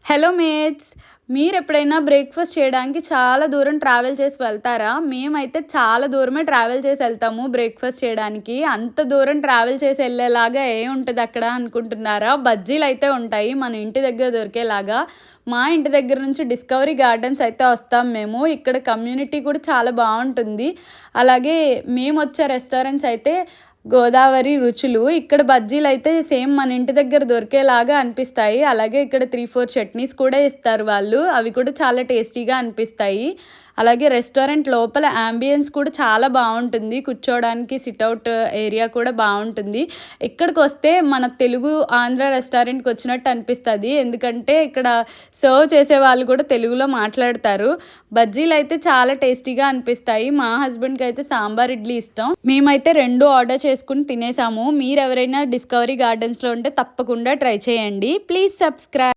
Hello mates, మీరు ఎప్పుడైనా breakfast చేయడానికి చాలా దూరం ట్రావెల్ చేసి వెళ్తారా? మేమైతే చాలా దూరమే ట్రావెల్ చేసి వెళ్తాము బ్రేక్ఫాస్ట్ చేయడానికి. అంత దూరం ట్రావెల్ చేసి వెళ్ళేలాగా ఉంటుంది అక్కడ అనుకుంటున్నారా? బజ్జీలు అయితే ఉంటాయి మన ఇంటి దగ్గర దొరికేలాగా. మా ఇంటి దగ్గర నుంచి డిస్కవరీ గార్డెన్స్ అయితే వస్తాం మేము. ఇక్కడ కమ్యూనిటీ కూడా చాలా బాగుంటుంది. అలాగే మేము వచ్చే రెస్టారెంట్స్ అయితే గోదావరి రుచులు. ఇక్కడ బజ్జీలు అయితే సేమ్ మన ఇంటి దగ్గర దొరికేలాగా అనిపిస్తాయి. అలాగే ఇక్కడ 3-4 చట్నీస్ కూడా ఇస్తారు వాళ్ళు. అవి కూడా చాలా టేస్టీగా అనిపిస్తాయి. అలాగే రెస్టారెంట్ లోపల యాంబియన్స్ కూడా చాలా బాగుంటుంది. కూర్చోవడానికి సిట్అవుట్ ఏరియా కూడా బాగుంటుంది. ఇక్కడికి వస్తే మన తెలుగు ఆంధ్ర రెస్టారెంట్కి వచ్చినట్టు అనిపిస్తుంది. ఎందుకంటే ఇక్కడ సర్వ్ చేసే వాళ్ళు కూడా తెలుగులో మాట్లాడతారు. బజ్జీలు అయితే చాలా టేస్టీగా అనిపిస్తాయి. మా హస్బెండ్కి అయితే సాంబార్ ఇడ్లీ ఇష్టం. మేమైతే 2 ఆర్డర్ చేసుకుని తినేసాము. మీరు ఎవరైనా డిస్కవరీ గార్డెన్స్లో ఉంటే తప్పకుండా ట్రై చేయండి. Please subscribe.